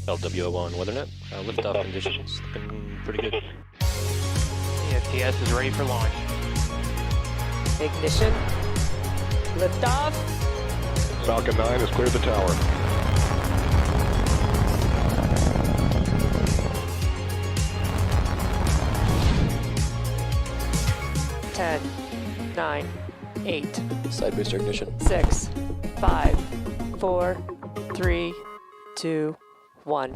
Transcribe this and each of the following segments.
LWO1 WeatherNet. Liftoff conditions looking pretty good. ESTS is ready for launch. Ignition. Liftoff. Falcon 9 has cleared the tower. Ten, 9, 8, Side booster ignition. 6, 5, 4, 3, 2, 1.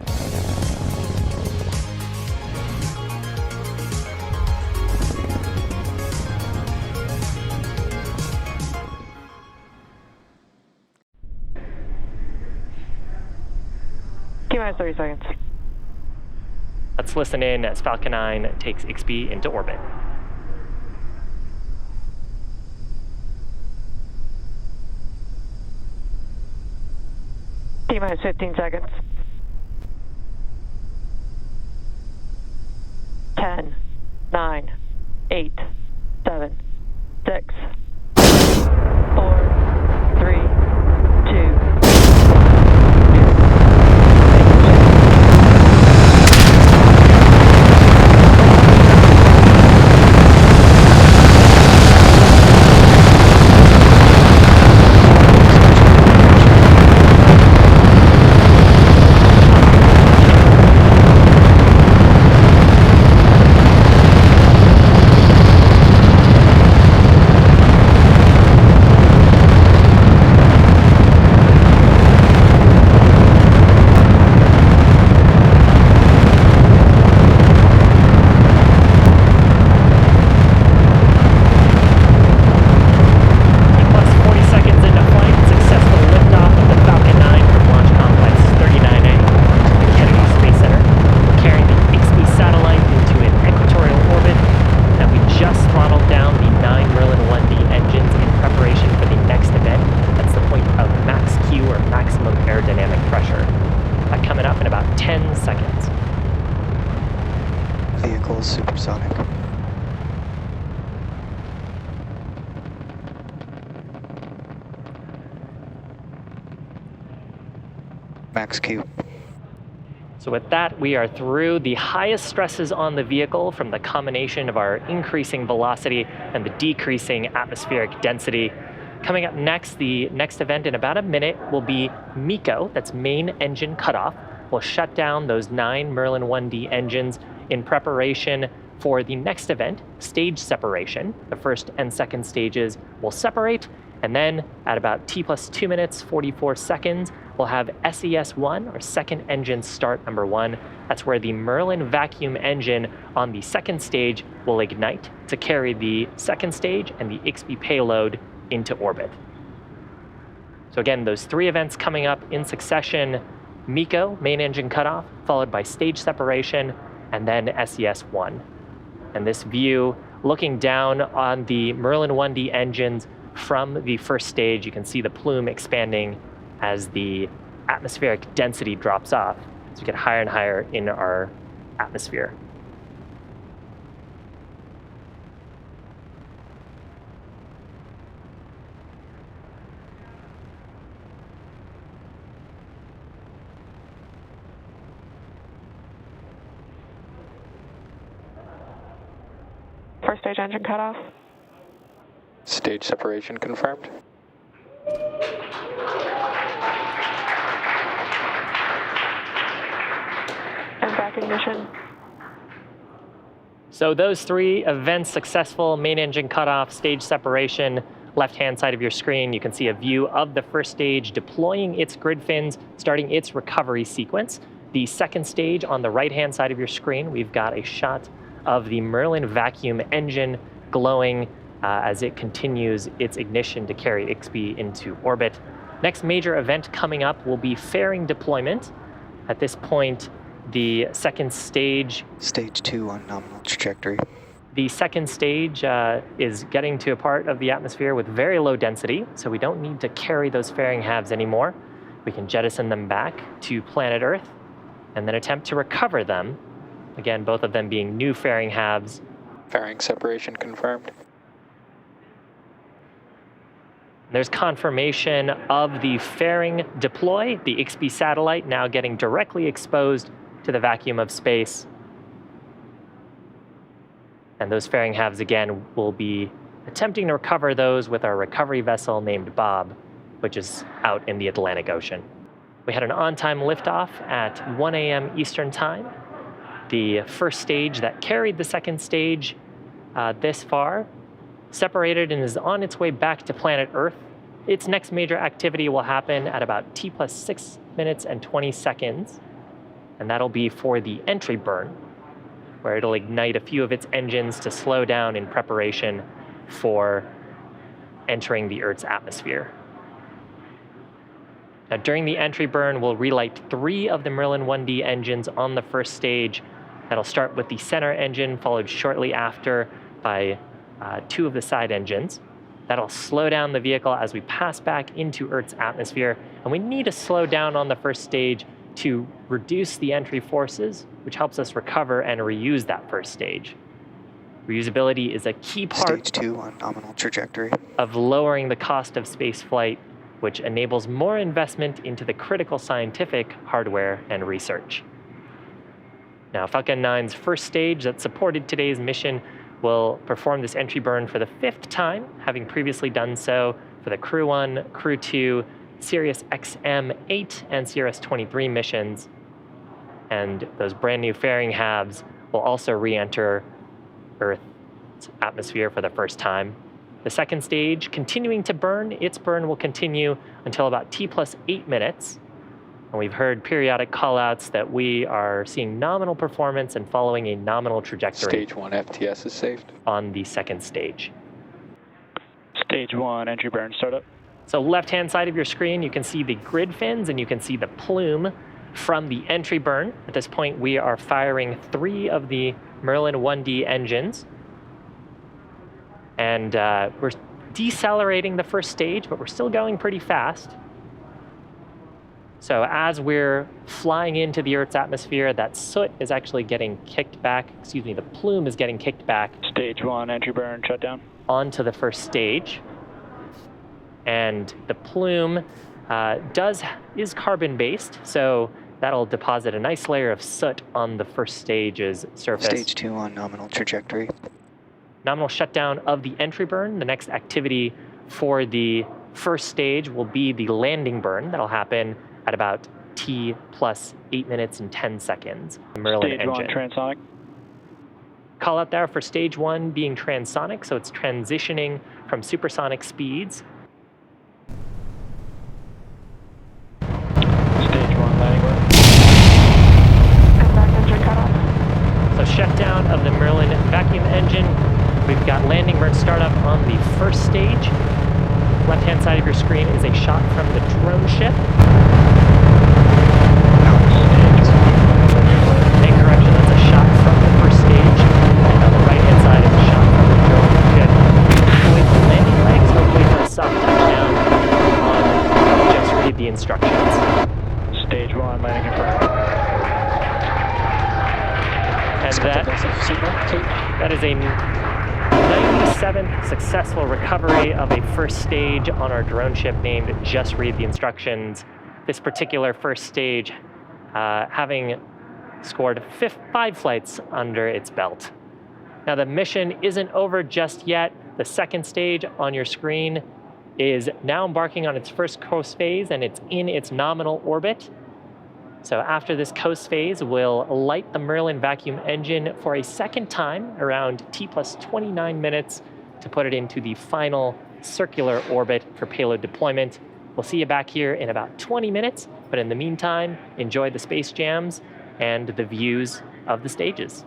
T-minus 30 seconds. Let's listen in as Falcon 9 takes IXPE into orbit. T-minus 15 seconds. 10, 9, 8, 7, 6, 4, 3, 2, supersonic. Max Q. So with that, we are through the highest stresses on the vehicle from the combination of our increasing velocity and the decreasing atmospheric density. Coming up next, the next event in about a minute will be MECO, that's main engine cutoff. We'll shut down those 9 Merlin 1D engines in preparation for the next event, stage separation. The first and second stages will separate, and then at about T plus 2 minutes, 44 seconds, we'll have SES1, or second engine start number 1. That's where the Merlin vacuum engine on the second stage will ignite to carry the second stage and the IXPE payload into orbit. So again, those 3 events coming up in succession: MECO, main engine cutoff, followed by stage separation, and then SES1. And this view, looking down on the Merlin 1D engines from the first stage, you can see the plume expanding as the atmospheric density drops off, as we get higher and higher in our atmosphere. First stage engine cutoff. Stage separation confirmed. And back ignition. So those 3 events successful: main engine cutoff, stage separation. Left-hand side of your screen, you can see a view of the first stage deploying its grid fins, starting its recovery sequence. The second stage on the right-hand side of your screen, we've got a shot of the Merlin vacuum engine glowing as it continues its ignition to carry IXPE into orbit. Next major event coming up will be fairing deployment. At this point, the second stage... Stage 2 on nominal trajectory. The second stage is getting to a part of the atmosphere with very low density, so we don't need to carry those fairing halves anymore. We can jettison them back to planet Earth and then attempt to recover them. Again, both of them being new fairing halves. Fairing separation confirmed. There's confirmation of the fairing deploy, the IXPE satellite now getting directly exposed to the vacuum of space. And those fairing halves, again, will be attempting to recover those with our recovery vessel named Bob, which is out in the Atlantic Ocean. We had an on-time liftoff at 1 a.m. Eastern Time. The first stage that carried the second stage this far separated and is on its way back to planet Earth. Its next major activity will happen at about T plus 6 minutes and 20 seconds, and that'll be for the entry burn, where it'll ignite a few of its engines to slow down in preparation for entering the Earth's atmosphere. Now, during the entry burn, we'll relight 3 of the Merlin 1D engines on the first stage. That'll start with the center engine, followed shortly after by 2 of the side engines. That'll slow down the vehicle as we pass back into Earth's atmosphere. And we need to slow down on the first stage to reduce the entry forces, which helps us recover and reuse that first stage. Reusability is a key part Stage 2 on nominal trajectory. of lowering the cost of space flight, which enables more investment into the critical scientific hardware and research. Now, Falcon 9's first stage that supported today's mission will perform this entry burn for the 5th time, having previously done so for the Crew 1, Crew 2, Sirius XM-8, and Sirius 23 missions. And those brand new fairing halves will also re-enter Earth's atmosphere for the first time. The second stage, continuing to burn, its burn will continue until about T plus 8 minutes. And we've heard periodic callouts that we are seeing nominal performance and following a nominal trajectory. Stage 1 FTS is saved. On the second stage. Stage 1 entry burn startup. So left-hand side of your screen, you can see the grid fins and you can see the plume from the entry burn. At this point, we are firing 3 of the Merlin 1D engines. And we're decelerating the first stage, but we're still going pretty fast. So as we're flying into the Earth's atmosphere, that soot is actually getting kicked back, the plume is getting kicked back. Stage 1 entry burn shutdown. Onto the first stage. And the plume is carbon-based, so that'll deposit a nice layer of soot on the first stage's surface. Stage 2 on nominal trajectory. Nominal shutdown of the entry burn. The next activity for the first stage will be the landing burn. That'll happen at about T plus 8 minutes and 10 seconds. The Merlin Stage engine. 1 transonic. Call out there for stage 1 being transonic, so it's transitioning from supersonic speeds. Stage 1 landing burn. And back engine cutoff. So shutdown of the Merlin vacuum engine. We've got landing burn startup on the first stage. Left-hand side of your screen is a shot from the drone ship. Make correction, that's a shot from the first stage. And on the right-hand side is a shot from the drone ship. With the landing legs, hopefully for a soft touchdown on just read the instructions. Stage 1 landing confirmed. And that is a 97th successful recovery of a first stage on our drone ship named Just Read the Instructions. This particular first stage having scored 5 flights under its belt. Now the mission isn't over just yet. The second stage on your screen is now embarking on its first coast phase and it's in its nominal orbit. So after this coast phase, we'll light the Merlin vacuum engine for a second time around T plus 29 minutes to put it into the final circular orbit for payload deployment. We'll see you back here in about 20 minutes, but in the meantime, enjoy the space jams and the views of the stages.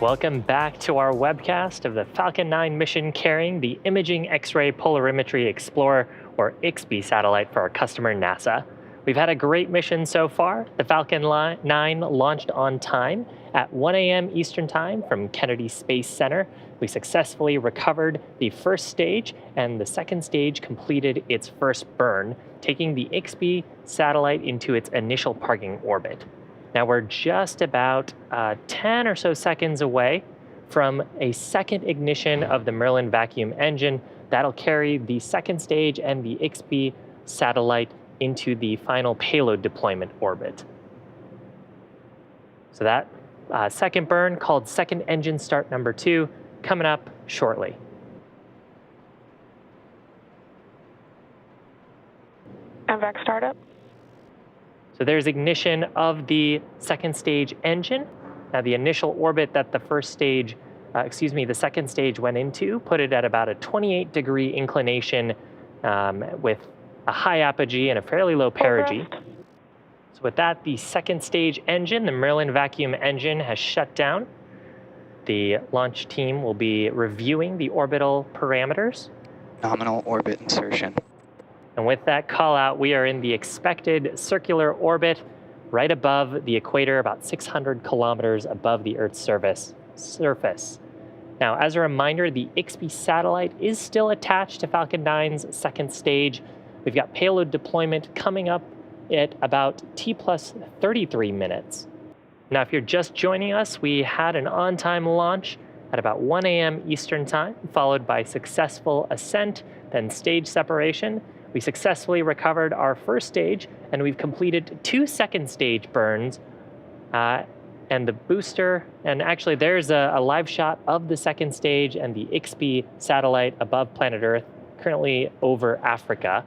Welcome back to our webcast of the Falcon 9 mission carrying the Imaging X-ray Polarimetry Explorer, or IXPE satellite for our customer NASA. We've had a great mission so far. The Falcon 9 launched on time at 1 a.m. Eastern Time from Kennedy Space Center. We successfully recovered the first stage, and the second stage completed its first burn, taking the IXPE satellite into its initial parking orbit. Now we're just about 10 or so seconds away from a second ignition of the Merlin vacuum engine. That'll carry the second stage and the IXPE satellite into the final payload deployment orbit. So that second burn, called second engine start number 2, coming up shortly. MVAC startup. So there's ignition of the second stage engine. Now the initial orbit that the the second stage went into put it at about a 28-degree inclination with a high apogee and a fairly low perigee. So with that, the second stage engine, the Merlin vacuum engine, has shut down. The launch team will be reviewing the orbital parameters. Nominal orbit insertion. And with that call out, we are in the expected circular orbit right above the equator, about 600 kilometers above the Earth's surface. Now, as a reminder, the IXPE satellite is still attached to Falcon 9's second stage. We've got payload deployment coming up at about T plus 33 minutes. Now, if you're just joining us, we had an on-time launch at about 1 a.m. Eastern Time, followed by successful ascent, then stage separation. We successfully recovered our first stage, and we've completed 2 second stage burns. And the booster, and actually there's a live shot of the second stage and the IXPE satellite above planet Earth, currently over Africa.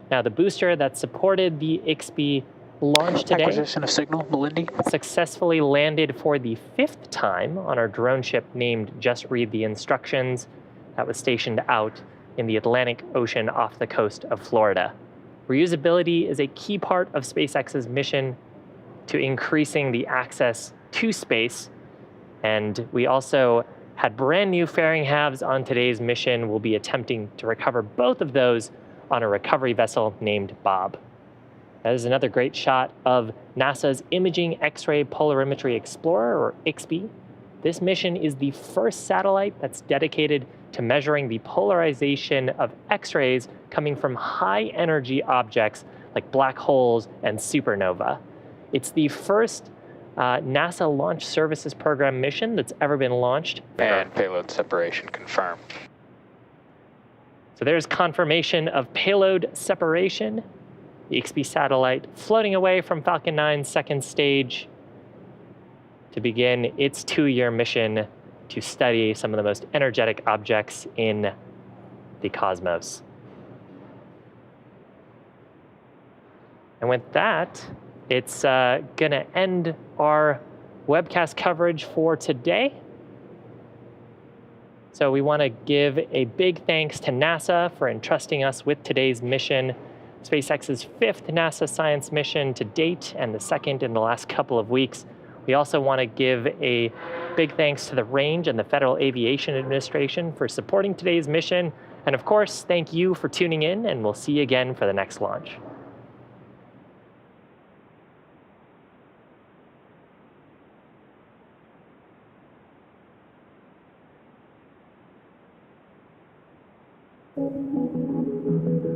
Now the booster that supported the IXPE launch today Acquisition of signal, Melindy. successfully landed for the 5th time on our drone ship named Just Read the Instructions that was stationed out in the Atlantic Ocean off the coast of Florida. Reusability is a key part of SpaceX's mission to increasing the access to space. And we also had brand new fairing halves on today's mission. We'll be attempting to recover both of those on a recovery vessel named Bob. That is another great shot of NASA's Imaging X-ray Polarimetry Explorer, or IXPE. This mission is the first satellite that's dedicated to measuring the polarization of X-rays coming from high-energy objects like black holes and supernova. It's the first NASA Launch Services Program mission that's ever been launched. And payload separation confirmed. So there's confirmation of payload separation. The IXPE satellite floating away from Falcon 9's second stage to begin its 2-year mission to study some of the most energetic objects in the cosmos. And with that, it's gonna end our webcast coverage for today. So we want to give a big thanks to NASA for entrusting us with today's mission, SpaceX's 5th NASA science mission to date and the 2nd in the last couple of weeks. We also want to give a big thanks to the Range and the Federal Aviation Administration for supporting today's mission. And of course, thank you for tuning in, and we'll see you again for the next launch. Thank you.